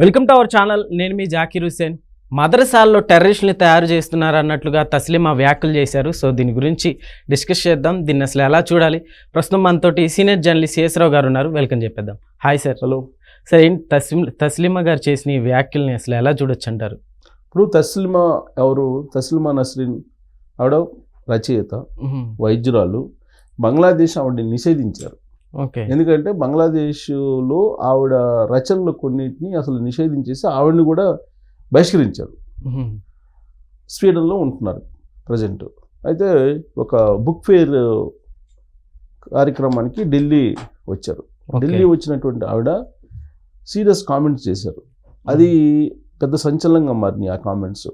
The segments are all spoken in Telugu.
Welcome to our channel. నేను మీ జాకీర్ హుస్సేన్. మదరసాల్లో టెర్రరిస్టులు తయారు చేస్తున్నారు అన్నట్లుగా తస్లీమా వ్యాఖ్యలు చేశారు. సో దీని గురించి డిస్కస్ చేద్దాం. దీన్ని అసలు ఎలా చూడాలి? ప్రస్తుతం మనతోటి సీనియర్ జర్నలిస్ట్ సిఎస్రావు గారు ఉన్నారు. వెల్కమ్ చెప్పేద్దాం. Hi sir. హలో సార్, ఏంటి తస్లీమా గారు చేసిన ఈ వ్యాఖ్యల్ని అసలు ఎలా చూడొచ్చు అంటారు? ఇప్పుడు తస్లీమా ఎవరు? తస్లీమా నస్రీన్ ఆవిడ రచయిత, వైద్యురాలు. బంగ్లాదేశ్ ఆవిడని నిషేధించారు. ఓకే. ఎందుకంటే బంగ్లాదేశ్లో ఆవిడ రచనలు కొన్నిటిని అసలు నిషేధించేసి ఆవిడని కూడా బహిష్కరించారు. స్వీడన్లో ఉంటున్నారు ప్రజెంట్. అయితే ఒక బుక్ ఫేర్ కార్యక్రమానికి ఢిల్లీ వచ్చారు. ఢిల్లీ వచ్చినటువంటి ఆవిడ సీరియస్ కామెంట్స్ చేశారు. అది పెద్ద సంచలనంగా మారినాయి ఆ కామెంట్స్.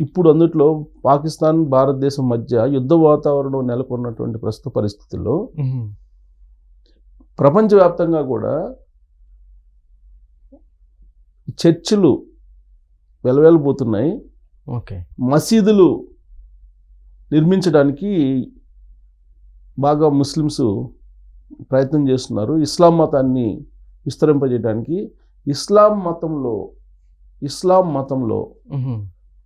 ఇప్పుడు అందుట్లో పాకిస్తాన్ భారతదేశం మధ్య యుద్ధ వాతావరణం నెలకొన్నటువంటి ప్రస్తుత పరిస్థితుల్లో ప్రపంచవ్యాప్తంగా కూడా చర్చిలు వెలవెలబోతున్నాయి. ఓకే. మసీదులు నిర్మించడానికి బాగా ముస్లిమ్స్ ప్రయత్నం చేస్తున్నారు. ఇస్లాం మతాన్ని విస్తరింపజేయడానికి. ఇస్లాం మతంలో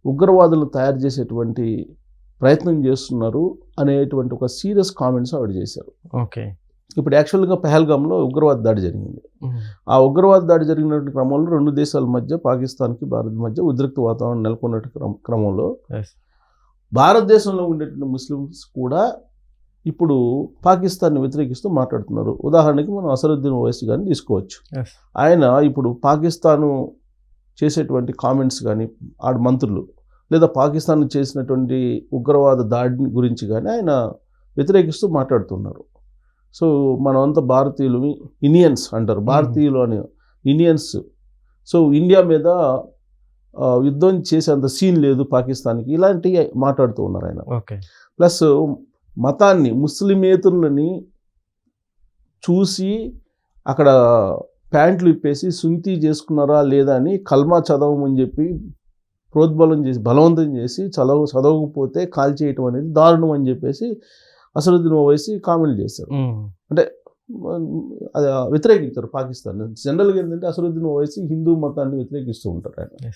ఉగ్రవాదులు తయారు చేసేటువంటి ప్రయత్నం చేస్తున్నారు అనేటువంటి ఒక సీరియస్ కామెంట్స్ ఆవిడ చేశారు. ఓకే. ఇప్పుడు యాక్చువల్గా పెహల్గాంలో ఉగ్రవాద దాడి జరిగింది. ఆ ఉగ్రవాద దాడి జరిగినటువంటి క్రమంలో రెండు దేశాల మధ్య, పాకిస్తాన్కి భారత్ మధ్య ఉద్రిక్త వాతావరణం నెలకొన్నట్టు క్రమంలో భారతదేశంలో ఉండేటువంటి ముస్లిమ్స్ కూడా ఇప్పుడు పాకిస్తాన్ని వ్యతిరేకిస్తూ మాట్లాడుతున్నారు. ఉదాహరణకి మనం అసదుద్దీన్ ఓవైసీ గారిని తీసుకోవచ్చు. ఆయన ఇప్పుడు పాకిస్తాను చేసేటువంటి కామెంట్స్ కానీ, ఆడ మంత్రులు లేదా పాకిస్తాన్ చేసినటువంటి ఉగ్రవాద దాడి గురించి కానీ ఆయన వ్యతిరేకిస్తూ మాట్లాడుతున్నారు. సో మనమంతా భారతీయులు, ఇండియన్స్ అంటారు, భారతీయులు అని ఇండియన్స్. సో ఇండియా మీద యుద్ధం చేసేంత సీన్ లేదు పాకిస్తాన్కి, ఇలాంటివి మాట్లాడుతూ ఉన్నారు ఆయన. ఓకే. ప్లస్ మతాన్ని, ముస్లిమేతరులని చూసి అక్కడ ప్యాంట్లు ఇప్పేసి సుంతి చేసుకున్నారా లేదా అని కల్మా చదవమని చెప్పి ప్రోద్బలం చేసి, బలవంతం చేసి చదవకపోతే కాల్ చేయటం అనేది దారుణం అని చెప్పేసి అసదుద్దీన్ ఓవైసీ కామెంట్ చేశారు. అంటే అది వ్యతిరేకించారు పాకిస్తాన్. జనరల్గా ఏంటంటే అసదుద్దీన్ ఓవైసీ హిందూ మతాన్ని వ్యతిరేకిస్తూ ఉంటారు. ఆయన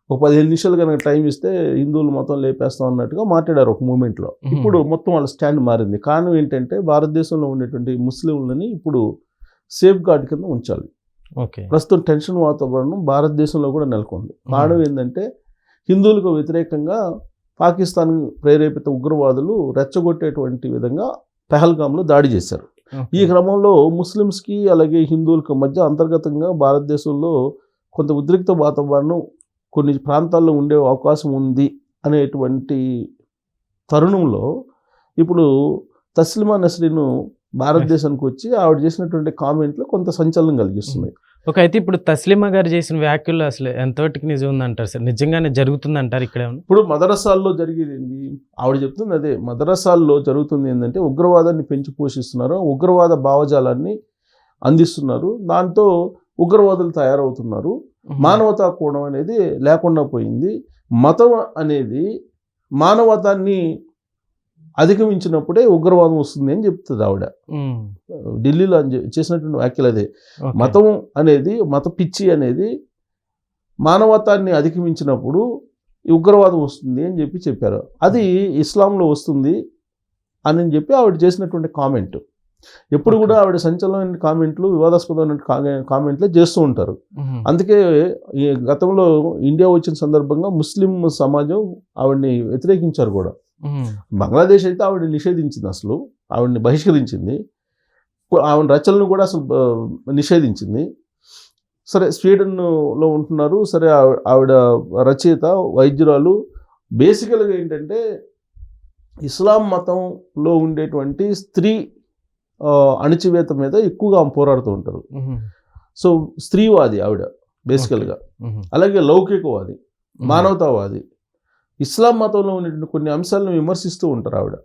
ఒక 15 నిమిషాలు కనుక టైం ఇస్తే హిందువుల మతం లేపేస్తాం అన్నట్టుగా మాట్లాడారు ఒక మూమెంట్లో. ఇప్పుడు మొత్తం వాళ్ళ స్టాండ్ మారింది. కారణం ఏంటంటే భారతదేశంలో ఉండేటువంటి ముస్లింలని ఇప్పుడు సేఫ్ గార్డ్ కింద ఉంచాలి. ఓకే. ప్రస్తుతం టెన్షన్ వాతావరణం భారతదేశంలో కూడా నెలకొంది. కారణం ఏంటంటే హిందువులకు వ్యతిరేకంగా పాకిస్తాన్ ప్రేరేపిత ఉగ్రవాదులు రెచ్చగొట్టేటువంటి విధంగా పెహల్గాంలో దాడి చేశారు. ఈ క్రమంలో ముస్లిమ్స్కి అలాగే హిందువులకు మధ్య అంతర్గతంగా భారతదేశంలో కొంత ఉద్రిక్త వాతావరణం కొన్ని ప్రాంతాల్లో ఉండే అవకాశం ఉంది అనేటువంటి తరుణంలో ఇప్పుడు తస్లీమా నస్రీన్ భారతదేశానికి వచ్చి ఆవిడ చేసినటువంటి కామెంట్లు కొంత సంచలనం కలిగిస్తున్నాయి. ఓకే. అయితే ఇప్పుడు తస్లీమా గారు చేసిన వ్యాఖ్యలు అసలు ఎంతటికి నిజం ఉందంటారు సార్? నిజంగానే జరుగుతుంది అంటారు? ఇక్కడ ఇప్పుడు మదరసాల్లో జరిగేది ఆవిడ చెప్తుంది అదే. మదరసాల్లో జరుగుతుంది ఏంటంటే ఉగ్రవాదాన్ని పెంచి పోషిస్తున్నారు, ఉగ్రవాద భావజాలాన్ని అందిస్తున్నారు, దాంతో ఉగ్రవాదులు తయారవుతున్నారు. మానవతా కోణం అనేది లేకుండా పోయింది. మతం అనేది మానవతాన్ని అధిగమించినప్పుడే ఉగ్రవాదం వస్తుంది అని చెప్తుంది ఆవిడ. ఢిల్లీలో చేసినటువంటి వ్యాఖ్యలు అదే. మతం అనేది, మత పిచ్చి అనేది మానవతాన్ని అధిగమించినప్పుడు ఈ ఉగ్రవాదం వస్తుంది అని చెప్పారు. అది ఇస్లాంలో వస్తుంది అని చెప్పి ఆవిడ చేసినటువంటి కామెంట్. ఎప్పుడు కూడా ఆవిడ సంచలనమైన కామెంట్లు, వివాదాస్పదమైన కామెంట్లే చేస్తూ ఉంటారు. అందుకే ఈ గతంలో ఇండియా వచ్చిన సందర్భంగా ముస్లిం సమాజం ఆవిడని వ్యతిరేకించారు కూడా. బంగ్లాదేశ్ అయితే ఆవిడ నిషేధించింది, అసలు ఆవిడని బహిష్కరించింది. ఆవిడ రచనలు కూడా అసలు నిషేధించింది. సరే, స్వీడన్లో ఉంటున్నారు. సరే, ఆవిడ రచయిత, వైద్యురాలు. బేసికల్గా ఏంటంటే ఇస్లాం మతంలో ఉండేటువంటి స్త్రీ అణచివేత మీద ఎక్కువగా ఆమె పోరాడుతూ ఉంటారు. సో స్త్రీవాది ఆవిడ బేసికల్గా. అలాగే లౌకికవాది, మానవతావాది. ఇస్లాం మతంలో ఉన్నటువంటి కొన్ని అంశాలను విమర్శిస్తూ ఉంటారు ఆవిడ.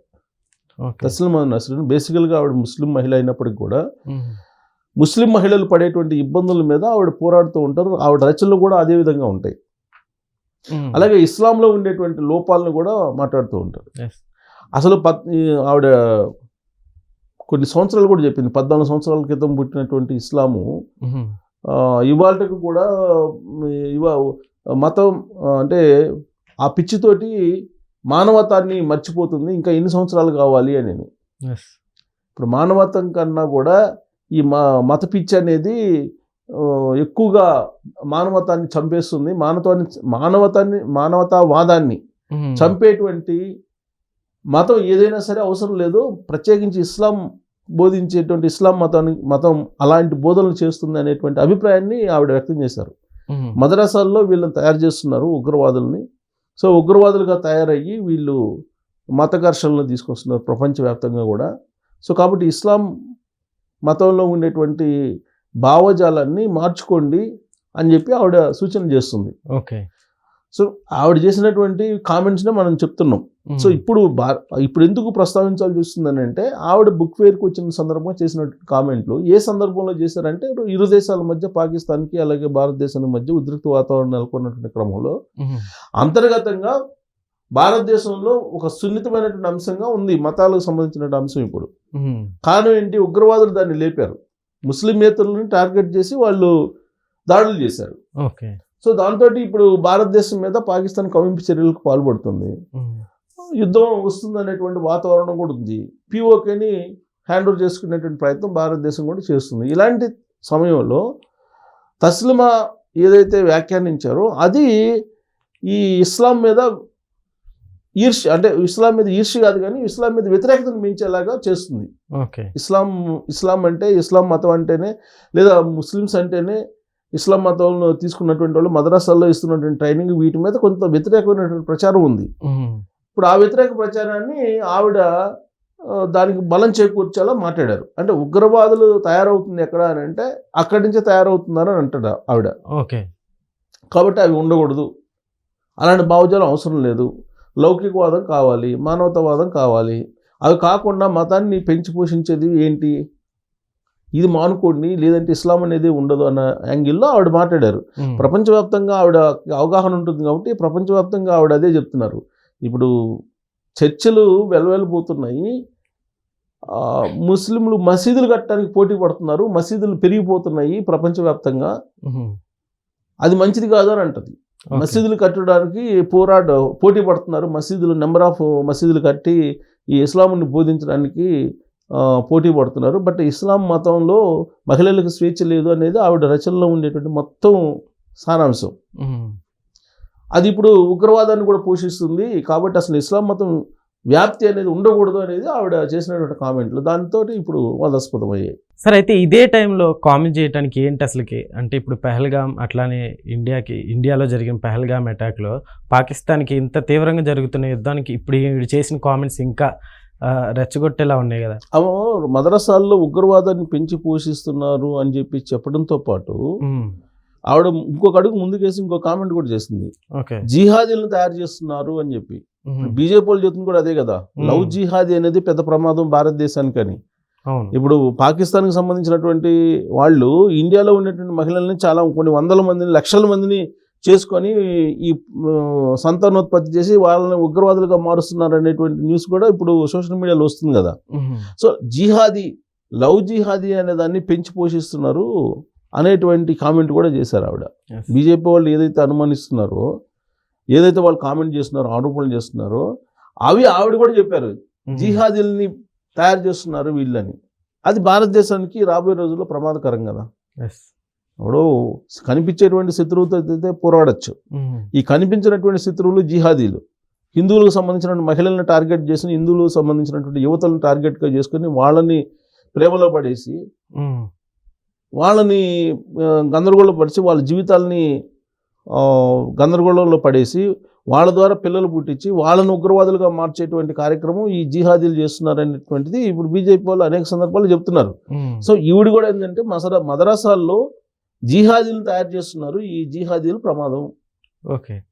తస్లీమా నస్రీన్ బేసికల్గా ఆవిడ ముస్లిం మహిళ అయినప్పటికీ కూడా ముస్లిం మహిళలు పడేటువంటి ఇబ్బందుల మీద ఆవిడ పోరాడుతూ ఉంటారు. ఆవిడ రచనలు కూడా అదే విధంగా ఉంటాయి. అలాగే ఇస్లాంలో ఉండేటువంటి లోపాలను కూడా మాట్లాడుతూ ఉంటారు. అసలు ఆవిడ కొన్ని సంవత్సరాలు కూడా చెప్పింది. 14 సంవత్సరాల క్రితం పుట్టినటువంటి ఇస్లాము ఇవాళకు కూడా ఇవ మతం అంటే ఆ పిచ్చితోటి మానవతాన్ని మర్చిపోతుంది, ఇంకా ఎన్ని సంవత్సరాలు కావాలి అని. ఇప్పుడు మానవతం కన్నా కూడా ఈ మత పిచ్చి అనేది ఎక్కువగా మానవతాన్ని చంపేస్తుంది, మానవతావాదాన్ని చంపేటువంటి మతం ఏదైనా సరే అవసరం లేదు. ప్రత్యేకించి ఇస్లాం బోధించేటువంటి ఇస్లాం మతం అలాంటి బోధనలు చేస్తుంది అనేటువంటి అభిప్రాయాన్ని ఆవిడ వ్యక్తం చేశారు. మదరసాల్లో వీళ్ళని తయారు చేస్తున్నారు ఉగ్రవాదుల్ని. సో ఉగ్రవాదులుగా తయారయ్యి వీళ్ళు మత ఘర్షణలు తీసుకొస్తున్నారు ప్రపంచవ్యాప్తంగా కూడా. సో కాబట్టి ఇస్లాం మతంలో ఉండేటువంటి భావజాలాన్ని మార్చుకోండి అని చెప్పి ఆవిడ సూచన చేస్తుంది. ఓకే. సో ఆవిడ చేసినటువంటి కామెంట్స్నే మనం చెప్తున్నాం. సో ఇప్పుడు ఎందుకు ప్రస్తావించాల్సి వస్తుందని అంటే, ఆవిడ బుక్ ఫేర్కి వచ్చిన సందర్భంగా చేసినటువంటి కామెంట్లు ఏ సందర్భంలో చేశారంటే, ఇరు దేశాల మధ్య పాకిస్తాన్కి అలాగే భారతదేశానికి మధ్య ఉద్రిక్త వాతావరణం నెలకొన్నటువంటి క్రమంలో అంతర్గతంగా భారతదేశంలో ఒక సున్నితమైనటువంటి అంశంగా ఉంది మతాలకు సంబంధించిన అంశం. ఇప్పుడు కారణం ఏంటి, ఉగ్రవాదులు దాన్ని లేపారు, ముస్లిమేతరులను టార్గెట్ చేసి వాళ్ళు దాడులు చేశారు. ఓకే. సో దాంతో ఇప్పుడు భారతదేశం మీద పాకిస్తాన్ కవింపు చర్యలకు పాల్పడుతుంది, యుద్ధం వస్తుంది అనేటువంటి వాతావరణం కూడా ఉంది. పిఓకేని హ్యాండ్ ఓవర్ చేసుకునేటువంటి ప్రయత్నం భారతదేశం కూడా చేస్తుంది. ఇలాంటి సమయంలో తస్లిమా ఏదైతే వ్యాఖ్యానించారో అది ఈ ఇస్లాం మీద ఈర్ష్య, అంటే ఇస్లాం మీద ఈర్ష్య కాదు కానీ ఇస్లాం మీద వ్యతిరేకతను మించేలాగా చేస్తుంది. ఓకే. ఇస్లాం అంటే, ఇస్లాం మతం అంటేనే లేదా ముస్లిమ్స్ అంటేనే, ఇస్లాం మతంలో తీసుకున్నటువంటి వాళ్ళు మదరసాల్లో ఇస్తున్నటువంటి ట్రైనింగ్, వీటి మీద కొంత వ్యతిరేకమైనటువంటి ప్రచారం ఉంది. ఇప్పుడు ఆ వ్యతిరేక ప్రచారాన్ని ఆవిడ దానికి బలం చేకూర్చేలా మాట్లాడారు. అంటే ఉగ్రవాదులు తయారవుతుంది ఎక్కడ అని అంటే అక్కడి నుంచే తయారవుతున్నారని అంటాడు ఆవిడ. ఓకే. కాబట్టి అవి ఉండకూడదు, అలాంటి భావజాలం అవసరం లేదు, లౌకికవాదం కావాలి, మానవతావాదం కావాలి, అవి కాకుండా మతాన్ని పెంచి పోషించేది ఏంటి, ఇది మానుకోండి, లేదంటే ఇస్లాం అనేది ఉండదు అన్న యాంగిల్లో ఆవిడ మాట్లాడారు. ప్రపంచవ్యాప్తంగా ఆవిడ అవగాహన ఉంటుంది కాబట్టి ప్రపంచవ్యాప్తంగా ఆవిడ అదే చెప్తున్నారు. ఇప్పుడు చర్చలు వెలవెలిపోతున్నాయి, ముస్లింలు మసీదులు కట్టడానికి పోటీ పడుతున్నారు, మసీదులు పెరిగిపోతున్నాయి ప్రపంచవ్యాప్తంగా, అది మంచిది కాదు అని అంటది. మసీదులు కట్టడానికి పోటీ పడుతున్నారు, నెంబర్ ఆఫ్ మసీదులు కట్టి ఈ ఇస్లాంని బోధించడానికి పోటీ పడుతున్నారు. బట్ ఇస్లాం మతంలో మహిళలకు స్వేచ్ఛ లేదు అనేది ఆవిడ రచనలో ఉండేటువంటి మొత్తం సారాంశం. అది ఇప్పుడు ఉగ్రవాదాన్ని కూడా పోషిస్తుంది, కాబట్టి అసలు ఇస్లాం మతం వ్యాప్తి అనేది ఉండకూడదు అనేది ఆవిడ చేసినటువంటి కామెంట్లు, దాంతో ఇప్పుడు వాదాస్పదమయ్యాయి. సరే, అయితే ఇదే టైంలో కామెంట్ చేయడానికి ఏంటి అసలుకి అంటే, ఇప్పుడు పెహల్గామ్ అట్లానే ఇండియాలో జరిగిన పెహల్గామ్ అటాక్లో పాకిస్తాన్కి ఇంత తీవ్రంగా జరుగుతున్న యుద్ధానికి ఇప్పుడు ఈవిడ చేసిన కామెంట్స్ ఇంకా రెచ్చగొట్టేలా ఉన్నాయి కదా. మదరసాల్లో ఉగ్రవాదాన్ని పెంచి పోషిస్తున్నారు అని చెప్పి చెప్పడంతో పాటు ఆవిడ ఇంకొక అడుగు ముందుకేసి ఇంకో కామెంట్ కూడా చేసింది, జిహాదీలను తయారు చేస్తున్నారు అని చెప్పి. బీజేపీ వాళ్ళు చెప్తుంది కూడా అదే కదా, లవ్ జిహాదీ అనేది పెద్ద ప్రమాదం భారతదేశానికని. ఇప్పుడు పాకిస్తాన్కి సంబంధించినటువంటి వాళ్ళు ఇండియాలో ఉన్నటువంటి మహిళల్ని చాలా కొన్ని వందల మందిని, లక్షల మందిని చేసుకొని ఈ సంతానోత్పత్తి చేసి వాళ్ళని ఉగ్రవాదులుగా మారుస్తున్నారు అనేటువంటి న్యూస్ కూడా ఇప్పుడు సోషల్ మీడియాలో వస్తుంది కదా. సో లవ్ జిహాదీ అనే దాన్ని పెంచి పోషిస్తున్నారు అనేటువంటి కామెంట్ కూడా చేశారు ఆవిడ. బీజేపీ వాళ్ళు ఏదైతే అనుమానిస్తున్నారో, ఏదైతే వాళ్ళు కామెంట్ చేస్తున్నారో, ఆరోపణలు చేస్తున్నారో, అవి ఆవిడ కూడా చెప్పారు, జిహాదీలని తయారు చేస్తున్నారు వీళ్ళని. అది భారతదేశానికి రాబోయే రోజుల్లో ప్రమాదకరం కదా. ఇప్పుడు కనిపించేటువంటి శత్రువుతో అయితే పోరాడచ్చు, ఈ కనిపించినటువంటి శత్రువులు జిహాదీలు, హిందువులకు సంబంధించినటువంటి మహిళలను టార్గెట్ చేసి, హిందువులకు సంబంధించినటువంటి యువతలను టార్గెట్గా చేసుకుని వాళ్ళని ప్రేమలో పడేసి, వాళ్ళని గందరగోళపరిచి, వాళ్ళ జీవితాలని గందరగోళంలో పడేసి, వాళ్ళ ద్వారా పిల్లలు పుట్టించి వాళ్ళను ఉగ్రవాదులుగా మార్చేటువంటి కార్యక్రమం ఈ జిహాదీలు చేస్తున్నారు అనేటువంటిది ఇప్పుడు బీజేపీ వాళ్ళు అనేక సందర్భాలు చెప్తున్నారు. సో ఈవిడ కూడా ఏంటంటే మదరసాల్లో జిహాదీలను తయారు చేస్తున్నారు, ఈ జిహాదీలు ప్రమాదం,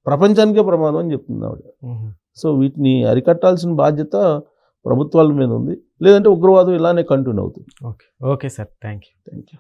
ప్రపంచానికే ప్రమాదం అని చెప్తుంది ఆవిడ. సో వీటిని అరికట్టాల్సిన బాధ్యత ప్రభుత్వాల మీద ఉంది, లేదంటే ఉగ్రవాదం ఇలానే కంటిన్యూ అవుతుంది. Okay sir, thank you.